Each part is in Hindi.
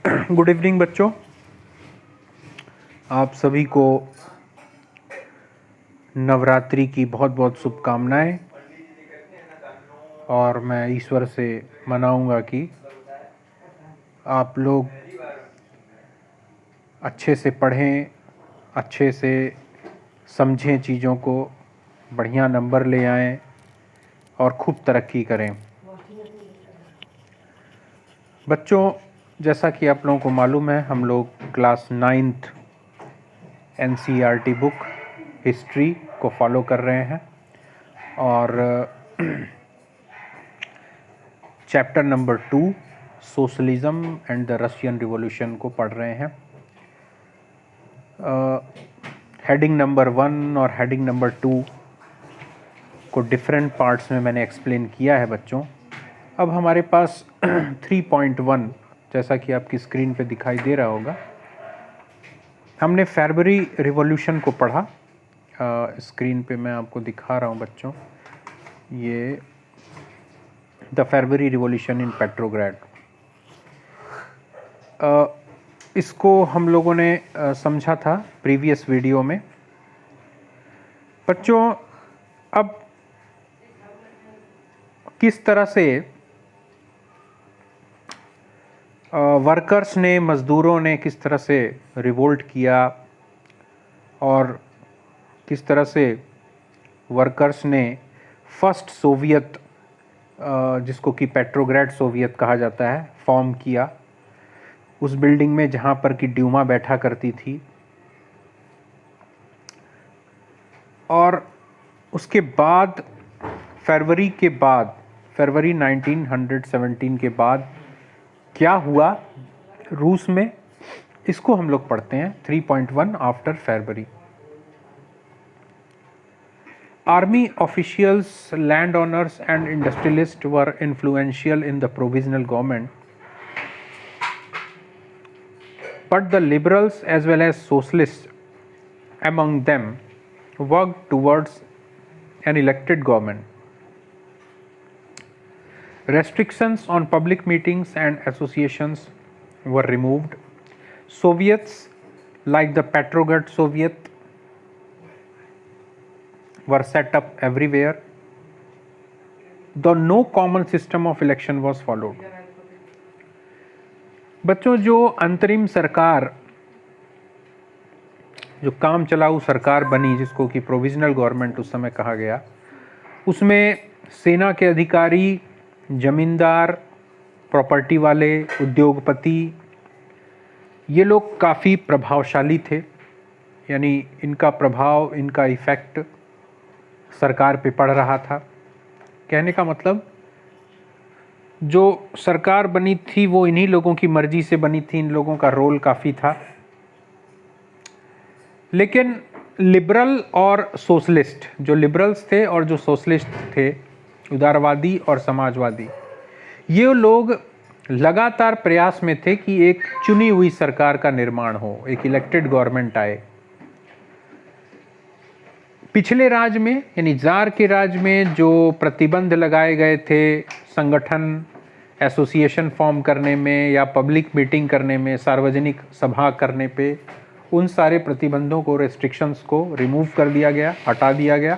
गुड इवनिंग बच्चों, आप सभी को नवरात्रि की बहुत बहुत शुभकामनाएं। और मैं ईश्वर से मनाऊंगा कि आप लोग अच्छे से पढ़ें, अच्छे से समझें चीज़ों को, बढ़िया नंबर ले आएं और खूब तरक्की करें। बच्चों, जैसा कि आप लोगों को मालूम है, हम लोग class 9th NCERT book history को फॉलो कर रहे हैं और chapter number 2 socialism and the Russian revolution को पढ़ रहे हैं। हेडिंग नंबर 1 और हेडिंग नंबर 2 को डिफरेंट पार्ट्स में मैंने एक्सप्लेन किया है बच्चों। अब हमारे पास 3.1 जैसा कि आपकी स्क्रीन पे दिखाई दे रहा होगा, हमने फरवरी रिवॉल्यूशन को पढ़ा। स्क्रीन पे मैं आपको दिखा रहा हूँ बच्चों, ये the February revolution in Petrograd. इसको हम लोगों ने समझा था प्रीवियस वीडियो में। बच्चों, अब किस तरह से वर्कर्स ने, मज़दूरों ने किस तरह से रिवोल्ट किया और किस तरह से वर्कर्स ने फर्स्ट सोवियत, जिसको कि पेट्रोग्राड सोवियत कहा जाता है, फॉर्म किया उस बिल्डिंग में जहाँ पर कि ड्यूमा बैठा करती थी। और उसके बाद फरवरी 1917 के बाद क्या हुआ रूस में, इसको हम लोग पढ़ते हैं। 3.1 after February. Army officials, land owners and industrialist were influential in the provisional government, but the liberals as well as socialists among them worked towards an elected government. Restrictions on public meetings and associations were removed. Soviets like the Petrograd Soviet were set up everywhere, though no common system of election was followed. बच्चों, जो अंतरिम सरकार, जो काम चलाऊ सरकार बनी, जिसको कि प्रोविजनल गवर्नमेंट उस समय कहा गया, उसमें सेना के अधिकारी, जमींदार, प्रॉपर्टी वाले, उद्योगपति, ये लोग काफ़ी प्रभावशाली थे। यानी इनका प्रभाव, इनका इफ़ेक्ट सरकार पे पड़ रहा था। कहने का मतलब, जो सरकार बनी थी वो इन्हीं लोगों की मर्जी से बनी थी, इन लोगों का रोल काफ़ी था। लेकिन लिबरल और सोशलिस्ट, जो लिबरल्स थे और जो सोशलिस्ट थे, उदारवादी और समाजवादी, ये लोग लगातार प्रयास में थे कि एक चुनी हुई सरकार का निर्माण हो, एक इलेक्टेड गवर्नमेंट आए। पिछले राज में, यानी जार के राज में, जो प्रतिबंध लगाए गए थे संगठन, एसोसिएशन फॉर्म करने में या पब्लिक मीटिंग करने में, सार्वजनिक सभा करने पे, उन सारे प्रतिबंधों को, रेस्ट्रिक्शंस को रिमूव कर दिया गया, हटा दिया गया।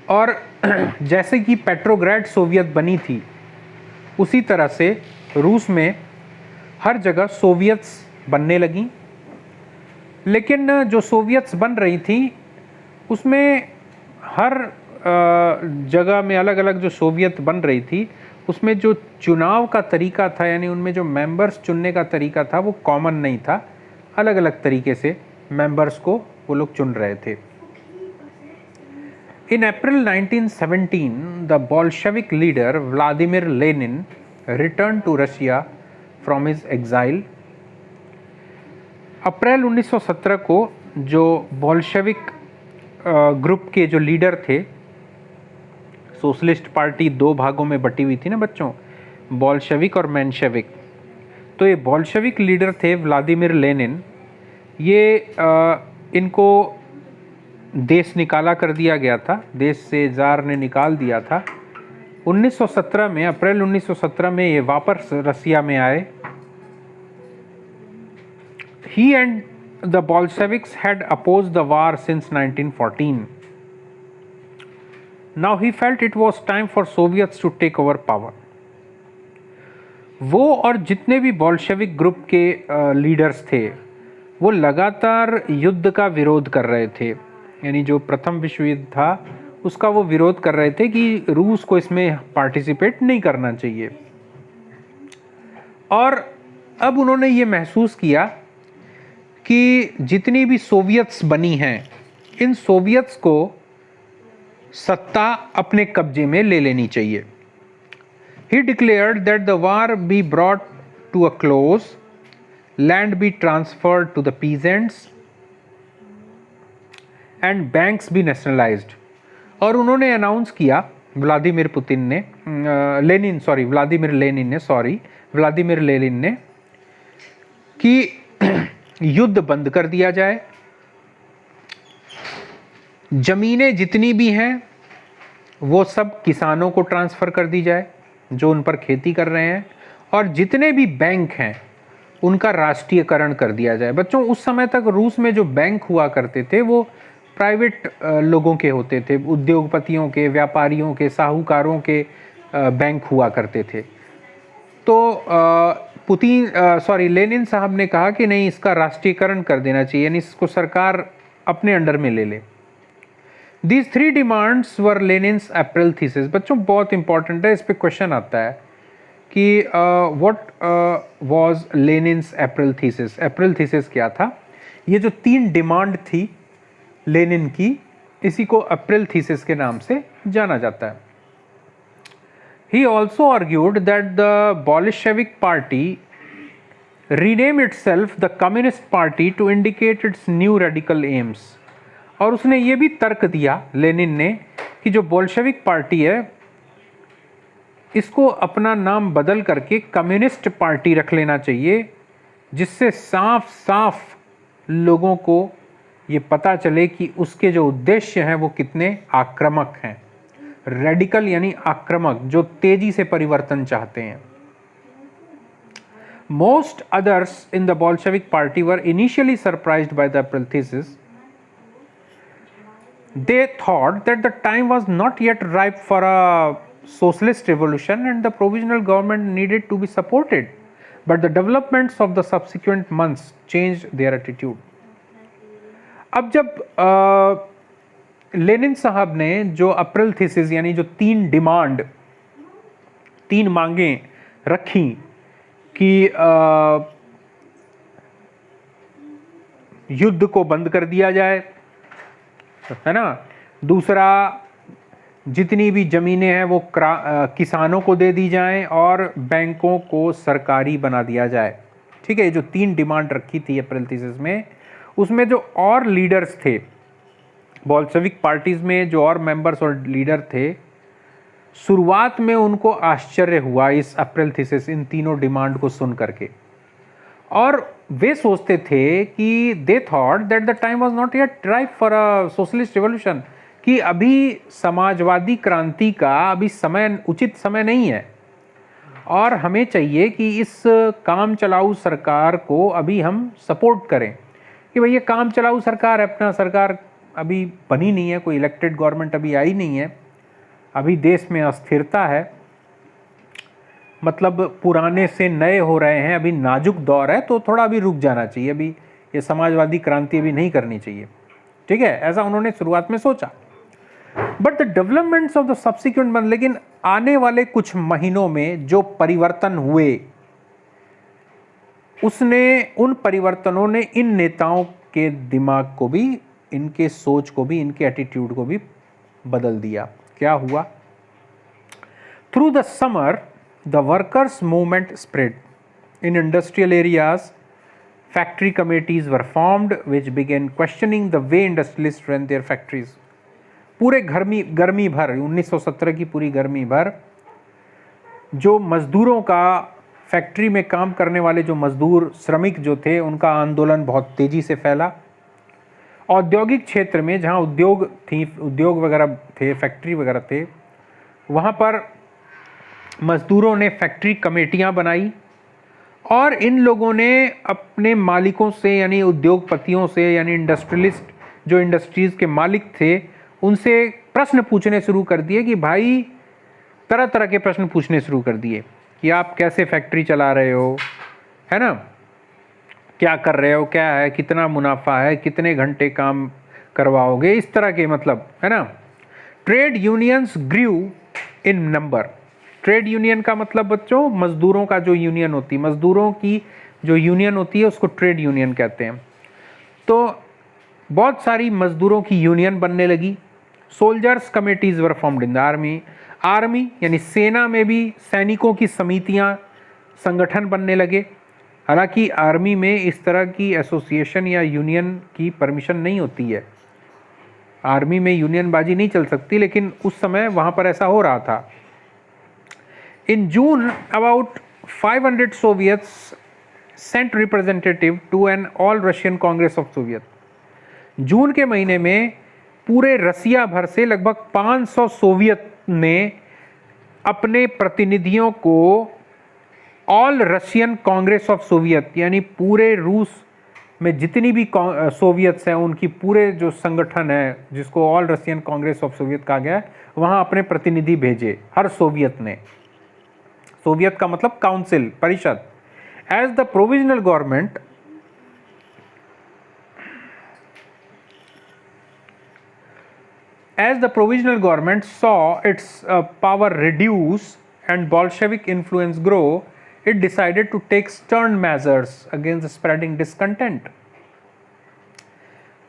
और जैसे कि पेट्रोग्राड सोवियत बनी थी, उसी तरह से रूस में हर जगह सोवियत्स बनने लगी। लेकिन जो सोवियत्स बन रही थी, उसमें हर जगह में अलग अलग जो सोवियत बन रही थी, उसमें जो चुनाव का तरीका था, यानी उनमें जो मेंबर्स चुनने का तरीका था, वो कॉमन नहीं था। अलग अलग तरीके से मेंबर्स को वो लोग चुन रहे थे। In April 1917, the Bolshevik leader Vladimir Lenin returned to Russia from his exile. अप्रैल 1917 को जो बोल्शेविक ग्रुप के जो लीडर थे, सोशलिस्ट पार्टी दो भागों में बटी हुई थी ना बच्चों, बोल्शेविक और मेंशेविक। तो ये बोल्शेविक लीडर थे व्लादिमीर लेनिन। ये इनको देश निकाला कर दिया गया था, देश से जार ने निकाल दिया था। 1917 में, अप्रैल 1917 में ये वापस रसिया में आए. He and the Bolsheviks had opposed the war since 1914. Now he felt it was time for Soviets to take over power. वो और जितने भी बोल्शेविक ग्रुप के लीडर्स थे वो लगातार युद्ध का विरोध कर रहे थे. यानी जो प्रथम विश्व युद्ध था उसका वो विरोध कर रहे थे कि रूस को इसमें पार्टिसिपेट नहीं करना चाहिए. और अब उन्होंने ये महसूस किया कि जितनी भी सोवियत्स बनी हैं इन सोवियत्स को सत्ता अपने कब्जे में ले लेनी चाहिए. He declared that the war be brought to a close, land be transferred to the peasants and banks be nationalized. और उन्होंने अनाउंस किया, व्लादिमीर लेनिन ने कि युद्ध बंद कर दिया जाए, जमीनें जितनी भी हैं वो सब किसानों को ट्रांसफ़र कर दी जाए जो उन पर खेती कर रहे हैं, और जितने भी बैंक हैं उनका राष्ट्रीयकरण कर दिया जाए. बच्चों, उस समय तक रूस में जो बैंक हुआ करते थे वो प्राइवेट लोगों के होते थे, उद्योगपतियों के, व्यापारियों के, साहूकारों के बैंक हुआ करते थे. तो लेनिन साहब ने कहा कि नहीं, इसका राष्ट्रीयकरण कर देना चाहिए, यानी इसको सरकार अपने अंडर में ले ले. These 3 demands were Lenin's April thesis. बच्चों बहुत इंपॉर्टेंट है, इस पे क्वेश्चन आता है कि what was Lenin's April thesis. April thesis क्या था? ये जो 3 डिमांड थी लेनिन की, इसी को अप्रैल थीसिस के नाम से जाना जाता है. He also argued that the Bolshevik party rename itself the Communist Party to indicate its new radical aims. और उसने ये भी तर्क दिया लेनिन ने कि जो बोल्शेविक पार्टी है इसको अपना नाम बदल करके कम्युनिस्ट पार्टी रख लेना चाहिए, जिससे साफ साफ लोगों को ये पता चले कि उसके जो उद्देश्य हैं वो कितने आक्रामक हैं. रेडिकल यानी आक्रामक, जो तेजी से परिवर्तन चाहते हैं. Most others in the Bolshevik party were initially surprised by the April thesis. They thought that the time was not yet ripe for a socialist revolution and the provisional government needed to be supported. But the developments of the subsequent months changed their attitude. अब जब लेनिन साहब ने जो अप्रैल थीसिस यानी जो 3 मांगें रखी कि युद्ध को बंद कर दिया जाए, है ना, दूसरा जितनी भी ज़मीनें हैं वो किसानों को दे दी जाएं और बैंकों को सरकारी बना दिया जाए. ठीक है, ये जो 3 डिमांड रखी थी अप्रैल थीसिस में, उसमें जो और लीडर्स थे बोल्शेविक पार्टीज में, जो और मेंबर्स और लीडर थे, शुरुआत में उनको आश्चर्य हुआ इस अप्रैल थीसिस, इन तीनों डिमांड को सुन करके. और वे सोचते थे कि they thought that the time was not yet ripe for a socialist revolution, कि अभी समाजवादी क्रांति का अभी उचित समय नहीं है, और हमें चाहिए कि इस काम चलाऊ सरकार को अभी हम सपोर्ट करें कि भाई ये काम चलाऊ सरकार है, अपना सरकार अभी बनी नहीं है, कोई इलेक्टेड गवर्नमेंट अभी आई नहीं है, अभी देश में अस्थिरता है, मतलब पुराने से नए हो रहे हैं, अभी नाजुक दौर है, तो थोड़ा अभी रुक जाना चाहिए, अभी ये समाजवादी क्रांति अभी नहीं करनी चाहिए. ठीक है, ऐसा उन्होंने शुरुआत में सोचा. But the developments of the subsequent month, लेकिन आने वाले कुछ महीनों में जो परिवर्तन हुए, उन परिवर्तनों ने इन नेताओं के दिमाग को भी, इनके सोच को भी, इनके एटीट्यूड को भी बदल दिया. क्या हुआ? Through the summer the workers movement spread in industrial areas. Factory committees were formed which began questioning the way industrialists ran their factories. पूरे गर्मी भर 1917 की पूरी गर्मी भर जो मजदूरों का, फैक्ट्री में काम करने वाले जो मजदूर श्रमिक जो थे, उनका आंदोलन बहुत तेजी से फैला. औद्योगिक क्षेत्र में जहाँ उद्योग वगैरह थे, फैक्ट्री वगैरह थे, वहाँ पर मजदूरों ने फैक्ट्री कमेटियां बनाई और इन लोगों ने अपने मालिकों से यानी उद्योगपतियों से यानी इंडस्ट्रियलिस्ट जो इंडस्ट्रीज़ के मालिक थे उनसे प्रश्न पूछने शुरू कर दिए कि भाई तरह तरह के प्रश्न पूछने शुरू कर दिए कि आप कैसे फैक्ट्री चला रहे हो, है ना, क्या कर रहे हो, क्या है, कितना मुनाफा है, कितने घंटे काम करवाओगे, इस तरह के, मतलब, है ना। ट्रेड यूनियंस ग्रू इन नंबर। ट्रेड यूनियन का मतलब बच्चों मजदूरों का जो यूनियन होती है, मजदूरों की जो यूनियन होती है उसको ट्रेड यूनियन कहते हैं। तो बहुत सारी मजदूरों की यूनियन बनने लगी। Soldiers committees were formed in the army. Army यानी सेना में भी सैनिकों की समितियां, संगठन बनने लगे। हालांकि आर्मी में इस तरह की एसोसिएशन या यूनियन की परमिशन नहीं होती है, आर्मी में यूनियनबाजी नहीं चल सकती, लेकिन उस समय वहाँ पर ऐसा हो रहा था। In June about 500 soviets sent representative to an all Russian congress of soviet. जून के महीने में पूरे रसिया भर से लगभग 500 सोवियत ने अपने प्रतिनिधियों को all Russian congress of Soviet यानी पूरे रूस में जितनी भी सोवियत्स हैं उनकी पूरे जो संगठन है जिसको all Russian congress of Soviet कहा गया है, वहाँ अपने प्रतिनिधि भेजे हर सोवियत ने। सोवियत का मतलब काउंसिल, परिषद। As the provisional government As the provisional government saw its power reduce and Bolshevik influence grow, it decided to take stern measures against spreading discontent.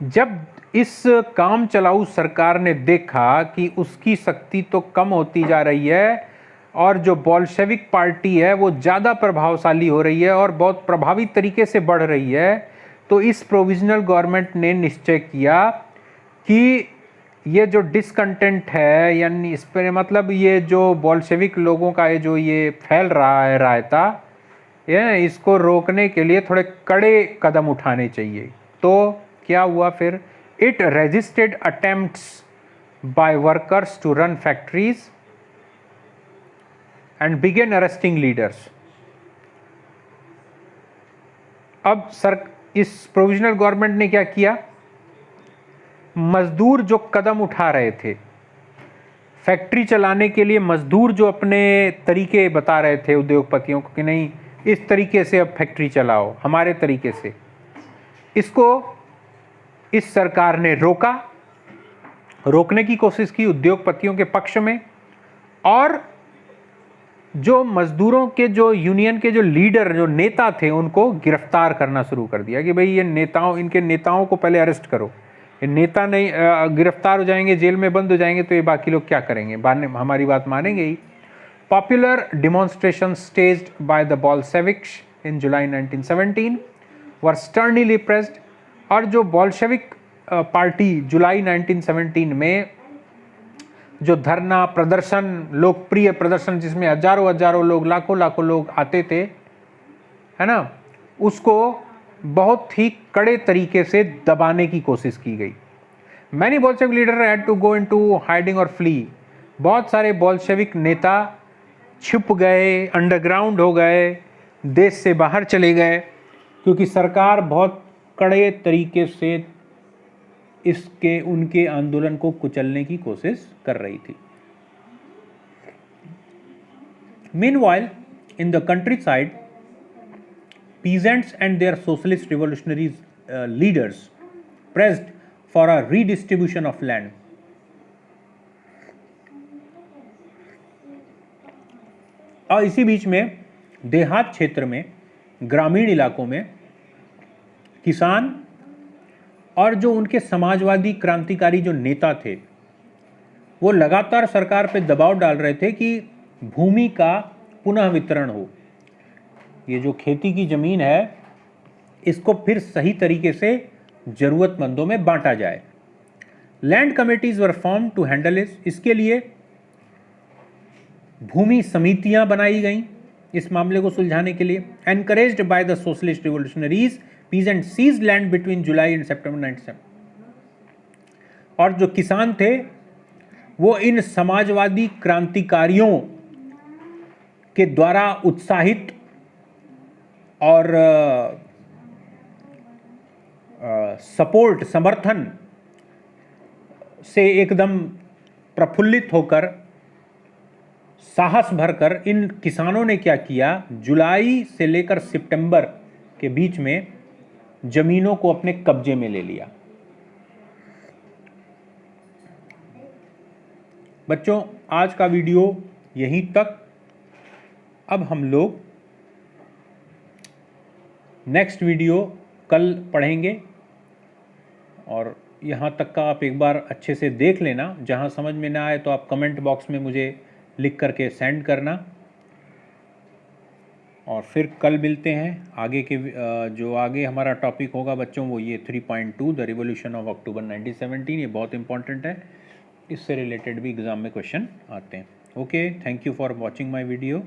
जब इस काम चलाऊ सरकार ने देखा कि उसकी शक्ति तो कम होती जा रही है और जो बोल्शेविक पार्टी है वो ज़्यादा प्रभावशाली हो रही है और बहुत प्रभावी तरीके से बढ़ रही है, तो इस प्रोविजनल गवर्नमेंट ने निश्चय किया कि ये जो डिसकंटेंट है यानी इस पर मतलब ये जो बोल्शेविक लोगों का ये फैल रहा है रायता, ये इसको रोकने के लिए थोड़े कड़े कदम उठाने चाहिए। तो क्या हुआ फिर? It resisted attempts by workers to run factories and began arresting leaders. अब इस प्रोविजनल गवर्नमेंट ने क्या किया? मजदूर जो कदम उठा रहे थे फैक्ट्री चलाने के लिए, मजदूर जो अपने तरीके बता रहे थे उद्योगपतियों को कि नहीं इस तरीके से अब फैक्ट्री चलाओ हमारे तरीके से, इसको इस सरकार ने रोकने की कोशिश की उद्योगपतियों के पक्ष में। और जो मजदूरों के जो यूनियन के जो लीडर जो नेता थे उनको गिरफ्तार करना शुरू कर दिया कि भाई ये नेताओं, इनके नेताओं को पहले अरेस्ट करो, ये नेता नहीं गिरफ्तार हो जाएंगे, जेल में बंद हो जाएंगे तो ये बाकी लोग क्या करेंगे, हमारी बात मानेंगे ही। Popular demonstration staged by the Bolsheviks in July 1917 were sternly repressed. और जो बोल्शेविक पार्टी जुलाई 1917 में जो धरना प्रदर्शन, लोकप्रिय प्रदर्शन जिसमें हजारों लोग, लाखों लोग आते थे, है ना, उसको बहुत ही कड़े तरीके से दबाने की कोशिश की गई। Many Bolshevik leader had to go into hiding और फ्ली। बहुत सारे बोल्शेविक नेता छुप गए, अंडरग्राउंड हो गए, देश से बाहर चले गए, क्योंकि सरकार बहुत कड़े तरीके से उनके आंदोलन को कुचलने की कोशिश कर रही थी। Meanwhile in the country side, peasants and their socialist revolutionary leaders pressed for a redistribution of land. और इसी बीच में देहात क्षेत्र में, ग्रामीण इलाकों में किसान और जो उनके समाजवादी क्रांतिकारी जो नेता थे वो लगातार सरकार पे दबाव डाल रहे थे कि भूमि का पुनः वितरण हो, ये जो खेती की ज़मीन है इसको फिर सही तरीके से ज़रूरतमंदों में बांटा जाए। Land committees were form to handle इसके लिए भूमि समितियां बनाई गईं इस मामले को सुलझाने के लिए। Encouraged by the socialist revolutionaries, peasant seize land between July and September 1997। और जो किसान थे वो इन समाजवादी क्रांतिकारियों के द्वारा उत्साहित और समर्थन से एकदम प्रफुल्लित होकर, साहस भरकर इन किसानों ने क्या किया, जुलाई से लेकर सितंबर के बीच में जमीनों को अपने कब्जे में ले लिया। बच्चों, आज का वीडियो यहीं तक। अब हम लोग नेक्स्ट वीडियो कल पढ़ेंगे, और यहाँ तक का आप एक बार अच्छे से देख लेना। जहाँ समझ में ना आए तो आप कमेंट बॉक्स में मुझे लिख करके सेंड करना, और फिर कल मिलते हैं। आगे के जो आगे हमारा टॉपिक होगा बच्चों, वो ये 3.2 द रिवॉल्यूशन ऑफ अक्टूबर 1917। ये बहुत इंपॉर्टेंट है, इससे रिलेटेड भी एग्ज़ाम में क्वेश्चन आते हैं। Okay, thank you for watching my video.